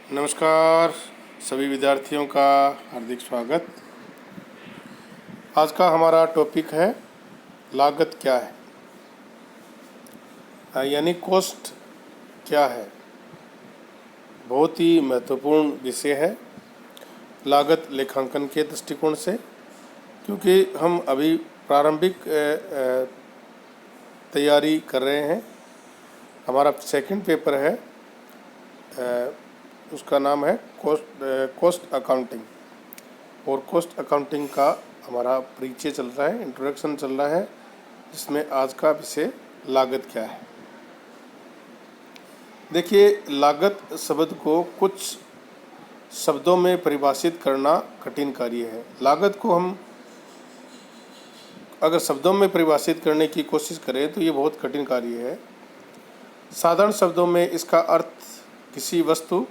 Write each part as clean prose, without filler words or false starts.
नमस्कार सभी विद्यार्थियों का हार्दिक स्वागत। आज का हमारा टॉपिक है लागत क्या है, यानी कॉस्ट क्या है। बहुत ही महत्वपूर्ण विषय है लागत लेखांकन के दृष्टिकोण से, क्योंकि हम अभी प्रारंभिक तैयारी कर रहे हैं। हमारा सेकंड पेपर है, उसका नाम है कॉस्ट अकाउंटिंग, और कॉस्ट अकाउंटिंग का हमारा परिचय चल रहा है, इंट्रोडक्शन चल रहा है, जिसमें आज का विषय लागत क्या है। देखिए, लागत शब्द को कुछ शब्दों में परिभाषित करना कठिन कार्य है। लागत को हम अगर शब्दों में परिभाषित करने की कोशिश करें तो ये बहुत कठिन कार्य है। साधारण शब्दों में इसका अर्थ किसी वस्तु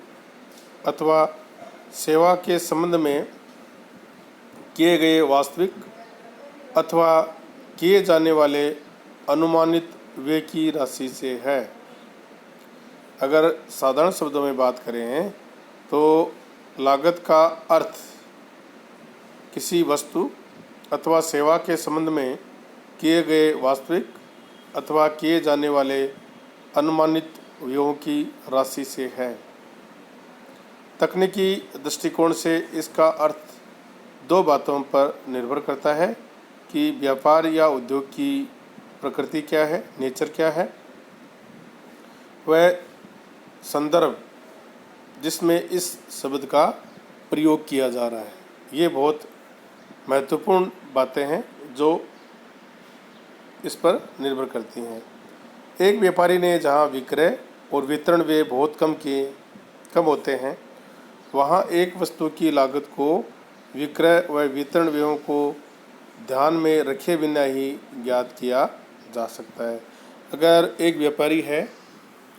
अथवा सेवा के संबंध में किए गए वास्तविक अथवा किए जाने वाले अनुमानित व्यय की राशि से है। अगर साधारण शब्दों में बात करें तो लागत का अर्थ किसी वस्तु अथवा सेवा के संबंध में किए गए वास्तविक अथवा किए जाने वाले अनुमानित व्ययों की राशि से है। तकनीकी दृष्टिकोण से इसका अर्थ दो बातों पर निर्भर करता है कि व्यापार या उद्योग की प्रकृति क्या है, नेचर क्या है, वह संदर्भ जिसमें इस शब्द का प्रयोग किया जा रहा है। ये बहुत महत्वपूर्ण बातें हैं जो इस पर निर्भर करती हैं। एक व्यापारी ने जहाँ विक्रय और वितरण व्यय बहुत कम होते हैं, वहाँ एक वस्तु की लागत को विक्रय व वितरण व्ययों को ध्यान में रखे बिना ही ज्ञात किया जा सकता है। अगर एक व्यापारी है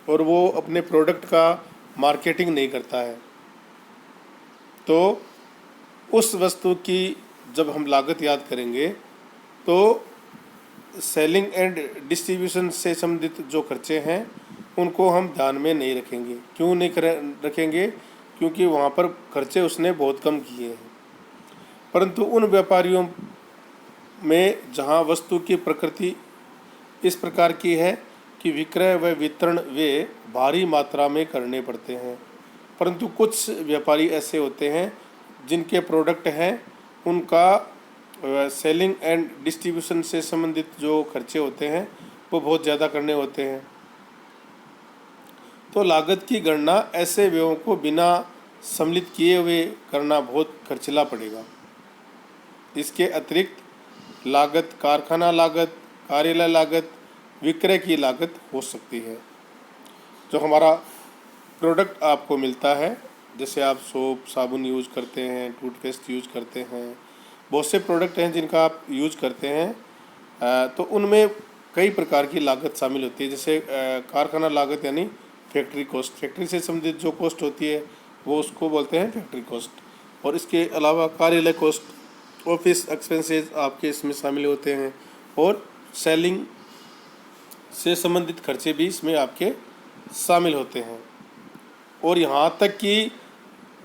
और वो अपने प्रोडक्ट का मार्केटिंग नहीं करता है, तो उस वस्तु की जब हम लागत याद करेंगे तो सेलिंग एंड डिस्ट्रीब्यूशन से संबंधित जो खर्चे हैं उनको हम ध्यान में नहीं रखेंगे। क्यों नहीं रखेंगे? क्योंकि वहाँ पर खर्चे उसने बहुत कम किए हैं। परंतु उन व्यापारियों में जहाँ वस्तु की प्रकृति इस प्रकार की है कि विक्रय व वितरण वे भारी मात्रा में करने पड़ते हैं, परंतु कुछ व्यापारी ऐसे होते हैं जिनके प्रोडक्ट हैं उनका सेलिंग एंड डिस्ट्रीब्यूशन से संबंधित जो खर्चे होते हैं वो बहुत ज़्यादा करने होते हैं। तो लागत की गणना ऐसे व्ययों को बिना सम्मिलित किए हुए करना बहुत खर्चीला पड़ेगा। इसके अतिरिक्त लागत कारखाना लागत, कार्यालय लागत, विक्रय की लागत हो सकती है। जो हमारा प्रोडक्ट आपको मिलता है, जैसे आप सोप साबुन यूज करते हैं, टूथपेस्ट यूज करते हैं, बहुत से प्रोडक्ट हैं जिनका आप यूज करते हैं, तो उनमें कई प्रकार की लागत शामिल होती है। जैसे कारखाना लागत यानी फैक्ट्री कॉस्ट, फैक्ट्री से संबंधित जो कॉस्ट होती है वो उसको बोलते हैं फैक्ट्री कॉस्ट। और इसके अलावा कार्यालय कॉस्ट, ऑफिस एक्सपेंसेस आपके इसमें शामिल होते हैं, और सेलिंग से संबंधित खर्चे भी इसमें आपके शामिल होते हैं। और यहाँ तक कि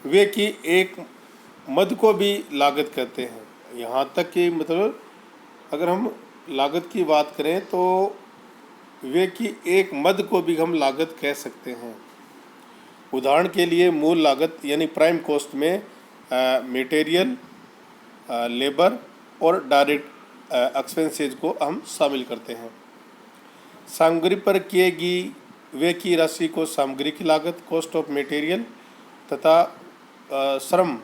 वे की एक मद को भी लागत कहते हैं। यहाँ तक कि मतलब अगर हम लागत की बात करें तो वे की एक मद को भी हम लागत कह सकते हैं। उदाहरण के लिए मूल लागत यानी प्राइम कॉस्ट में मटेरियल, लेबर और डायरेक्ट एक्सपेंसेज को हम शामिल करते हैं। सामग्री पर किए गई व्यय की राशि को सामग्री की लागत, कॉस्ट ऑफ मटेरियल, तथा श्रम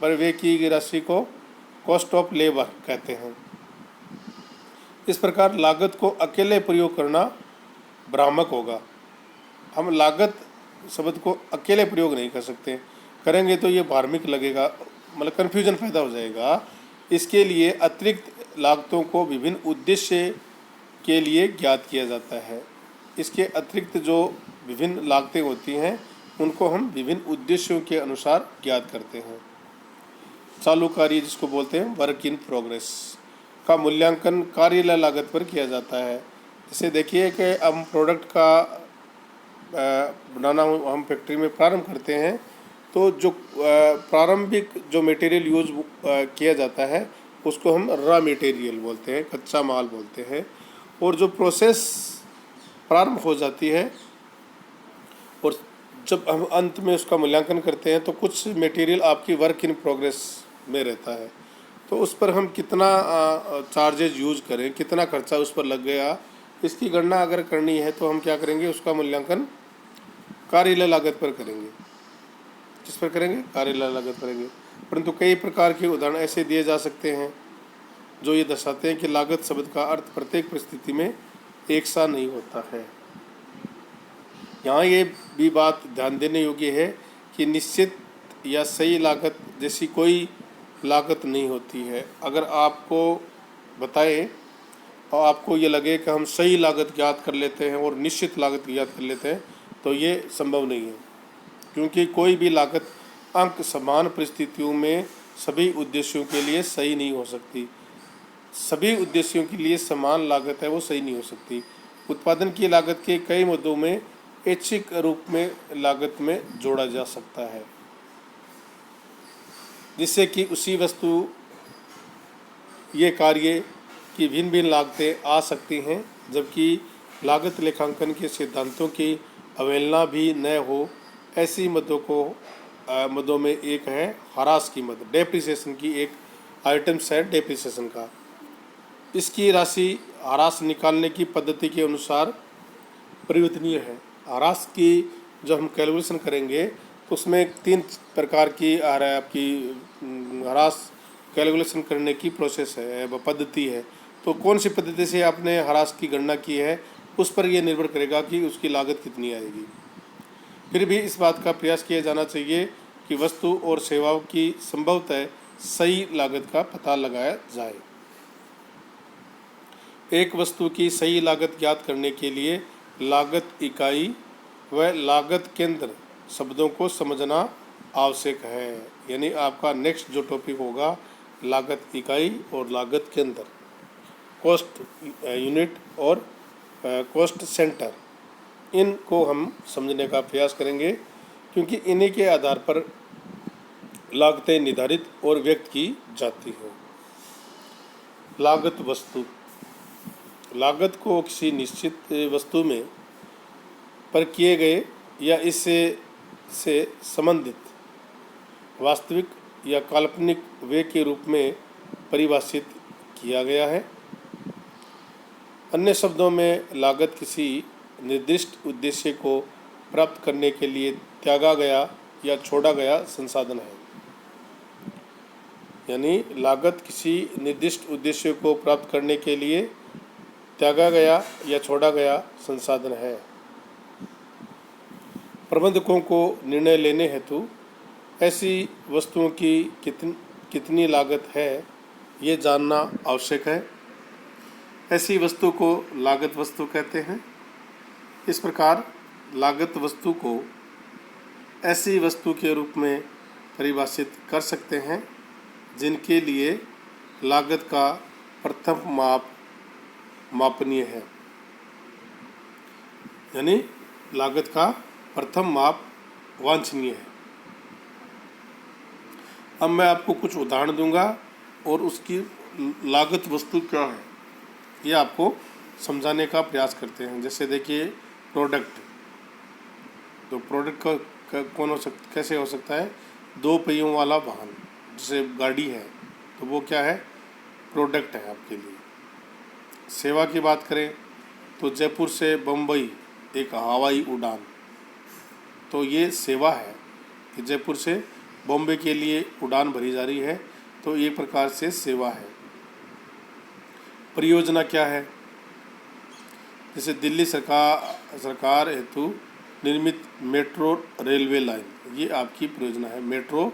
पर व्यय की गई राशि को कॉस्ट ऑफ लेबर कहते हैं। इस प्रकार लागत को अकेले प्रयोग करना भ्रामक होगा। हम लागत शब्द को अकेले प्रयोग नहीं कर सकते, करेंगे तो ये धार्मिक लगेगा, मतलब कन्फ्यूजन पैदा हो जाएगा। इसके लिए अतिरिक्त लागतों को विभिन्न उद्देश्य के लिए ज्ञात किया जाता है। इसके अतिरिक्त जो विभिन्न लागतें होती हैं उनको हम विभिन्न उद्देश्यों के अनुसार ज्ञात करते हैं। चालू कार्य जिसको बोलते हैं वर्क इन प्रोग्रेस का मूल्यांकन कार्यालय लागत पर किया जाता है। जैसे देखिए कि हम प्रोडक्ट का बनाना हम फैक्ट्री में प्रारंभ करते हैं तो जो प्रारंभिक जो मटेरियल यूज किया जाता है उसको हम रॉ मटेरियल बोलते हैं, कच्चा माल बोलते हैं। और जो प्रोसेस प्रारंभ हो जाती है और जब हम अंत में उसका मूल्यांकन करते हैं तो कुछ मटेरियल आपकी वर्क इन प्रोग्रेस में रहता है। तो उस पर हम कितना चार्जेज यूज करें, कितना खर्चा उस पर लग गया, इसकी गणना अगर करनी है तो हम क्या करेंगे, उसका मूल्यांकन कार्यालय लागत पर करेंगे। किस पर करेंगे? कार्यालय लागत करेंगे। परंतु कई प्रकार के उदाहरण ऐसे दिए जा सकते हैं जो ये दर्शाते हैं कि लागत शब्द का अर्थ प्रत्येक परिस्थिति में एक सा नहीं होता है। यहाँ ये भी बात ध्यान देने योग्य है कि निश्चित या सही लागत जैसी कोई लागत नहीं होती है। अगर आपको बताएं और आपको ये लगे कि हम सही लागत ज्ञात कर लेते हैं और निश्चित लागत ज्ञात कर लेते हैं तो ये संभव नहीं है, क्योंकि कोई भी लागत अंक समान परिस्थितियों में सभी उद्देश्यों के लिए सही नहीं हो सकती। सभी उद्देश्यों के लिए समान लागत है वो सही नहीं हो सकती। उत्पादन की लागत के कई मुद्दों में ऐच्छिक रूप में लागत में जोड़ा जा सकता है, जिससे कि उसी वस्तु ये कार्य की भिन्न भिन्न लागतें आ सकती हैं, जबकि लागत लेखांकन के सिद्धांतों की अवहेलना भी न हो। ऐसी मदों में एक है ह्रास की मद, डेप्रिसिएशन की एक आइटम है डेप्रिसिएशन का। इसकी राशि ह्रास निकालने की पद्धति के अनुसार परिवर्तनीय है। ह्रास की जब हम कैलकुलेशन करेंगे तो उसमें 3 प्रकार की आपकी ह्रास कैलकुलेशन करने की प्रोसेस है, पद्धति है। तो कौन सी पद्धति से आपने ह्रास की गणना की है उस पर यह निर्भर करेगा कि उसकी लागत कितनी आएगी। फिर भी इस बात का प्रयास किया जाना चाहिए कि वस्तु और सेवाओं की संभवतः सही लागत का पता लगाया जाए। एक वस्तु की सही लागत ज्ञात करने के लिए लागत इकाई व लागत केंद्र शब्दों को समझना आवश्यक है। यानी आपका नेक्स्ट जो टॉपिक होगा लागत इकाई और लागत केंद्र, कॉस्ट यूनिट और कॉस्ट सेंटर, इनको हम समझने का प्रयास करेंगे, क्योंकि इन्हीं के आधार पर लागतें निर्धारित और व्यक्त की जाती हैं। लागत वस्तु, लागत को किसी निश्चित वस्तु में पर किए गए या इससे से संबंधित वास्तविक या काल्पनिक व्यय के रूप में परिभाषित किया गया है। अन्य शब्दों में लागत किसी निर्दिष्ट उद्देश्य को प्राप्त करने के लिए त्यागा गया या छोड़ा गया संसाधन है। यानी लागत किसी निर्दिष्ट उद्देश्य को प्राप्त करने के लिए त्यागा गया या छोड़ा गया संसाधन है। प्रबंधकों को निर्णय लेने हेतु ऐसी वस्तुओं की कितनी लागत है ये जानना आवश्यक है। ऐसी वस्तु को लागत वस्तु कहते हैं। इस प्रकार लागत वस्तु को ऐसी वस्तु के रूप में परिभाषित कर सकते हैं जिनके लिए लागत का प्रथम माप मापनीय है। यानी लागत का प्रथम माप वांछनीय है। अब मैं आपको कुछ उदाहरण दूंगा और उसकी लागत वस्तु क्या है ये आपको समझाने का प्रयास करते हैं। जैसे देखिए प्रोडक्ट, तो प्रोडक्ट का कौन हो सकता, कैसे हो सकता है? 2 पहियों वाला वाहन, जैसे गाड़ी है, तो वो क्या है? प्रोडक्ट है आपके लिए। सेवा की बात करें तो जयपुर से बम्बई एक हवाई उड़ान, तो ये सेवा है कि जयपुर से बॉम्बे के लिए उड़ान भरी जा रही है, तो ये प्रकार से सेवा है। परियोजना क्या है? जैसे दिल्ली सरकार हेतु निर्मित मेट्रो रेलवे लाइन, ये आपकी परियोजना है। मेट्रो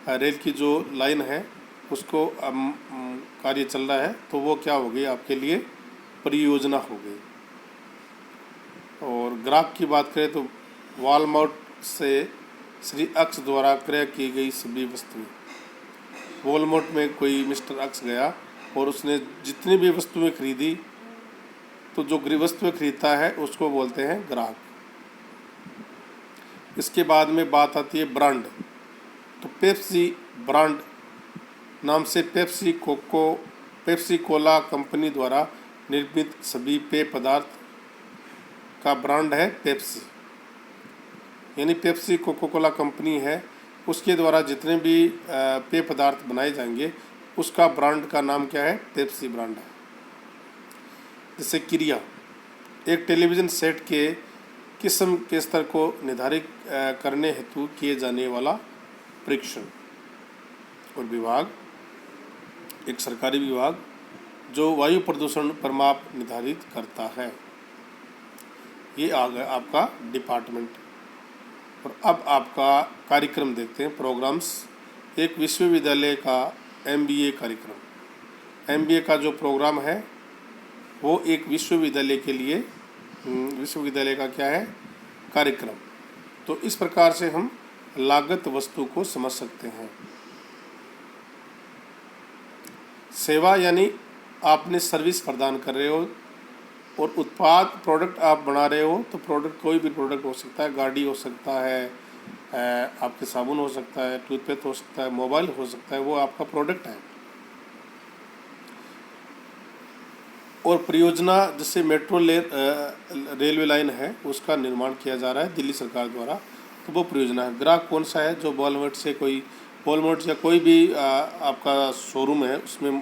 रेल की जो लाइन है उसको कार्य चल रहा है, तो वो क्या हो गई आपके लिए? परियोजना हो गई। और ग्राहक की बात करें तो वॉलमार्ट से श्री अक्स द्वारा क्रय की गई सभी वस्तुएं। वॉलमार्ट में कोई मिस्टर अक्स गया और उसने जितनी भी वस्तुएं खरीदी, तो जो वस्तुएं खरीदता है उसको बोलते हैं ग्राहक। इसके बाद में बात आती है ब्रांड। पेप्सी ब्रांड नाम से पेप्सी कोला कंपनी द्वारा निर्मित सभी पेय पदार्थ का ब्रांड है पेप्सी। यानी पेप्सी कोका कोला कंपनी है, उसके द्वारा जितने भी पेय पदार्थ बनाए जाएंगे उसका ब्रांड का नाम क्या है? पेप्सी ब्रांड है। जैसे क्रिया, एक टेलीविज़न सेट के किस्म के स्तर को निर्धारित करने हेतु किए जाने वाला परीक्षण। और विभाग, एक सरकारी विभाग जो वायु प्रदूषण पर माप निर्धारित करता है। ये आ गया आपका डिपार्टमेंट। और अब आपका कार्यक्रम देखते हैं, प्रोग्राम्स। एक विश्वविद्यालय का MBA कार्यक्रम। MBA का जो प्रोग्राम है वो एक विश्वविद्यालय के लिए, विश्वविद्यालय का क्या है? कार्यक्रम। तो इस प्रकार से हम लागत वस्तु को समझ सकते हैं। सेवा यानी आपने सर्विस प्रदान कर रहे हो, और उत्पाद प्रोडक्ट आप बना रहे हो, तो प्रोडक्ट कोई भी प्रोडक्ट हो सकता है, गाड़ी हो सकता है, आपके साबुन हो सकता है, टूथपेस्ट हो सकता है, मोबाइल हो सकता है, वो आपका प्रोडक्ट है। और परियोजना, जैसे मेट्रो रेलवे लाइन है, उसका निर्माण किया जा रहा है दिल्ली सरकार द्वारा, तो वो परियोजना है। ग्राहक कौन सा है? जो वॉलमार्ट या कोई भी आपका शोरूम है उसमें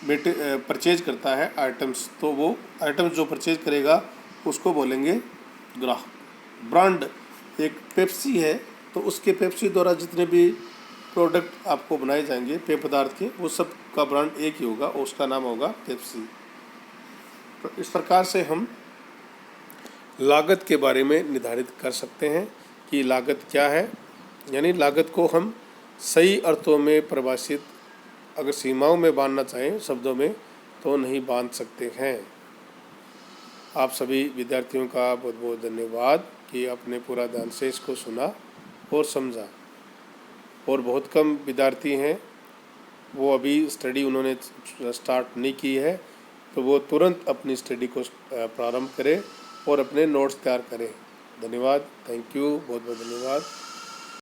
परचेज करता है आइटम्स, तो वो आइटम्स जो परचेज करेगा उसको बोलेंगे ग्राहक। ब्रांड, एक पेप्सी है तो उसके पेप्सी द्वारा जितने भी प्रोडक्ट आपको बनाए जाएंगे पेय पदार्थ के, वो सब का ब्रांड एक ही होगा और उसका नाम होगा पेप्सी। तो इस प्रकार से हम लागत के बारे में निर्धारित कर सकते हैं कि लागत क्या है। यानी लागत को हम सही अर्थों में परिभाषित, अगर सीमाओं में बांधना चाहें शब्दों में, तो नहीं बांध सकते हैं। आप सभी विद्यार्थियों का बहुत बहुत धन्यवाद कि आपने पूरा ध्यान से इसको सुना और समझा। और बहुत कम विद्यार्थी हैं, वो अभी स्टडी उन्होंने स्टार्ट नहीं की है, तो वो तुरंत अपनी स्टडी को प्रारंभ करें और अपने नोट्स तैयार करें। धन्यवाद, थैंक यू, बहुत बहुत धन्यवाद।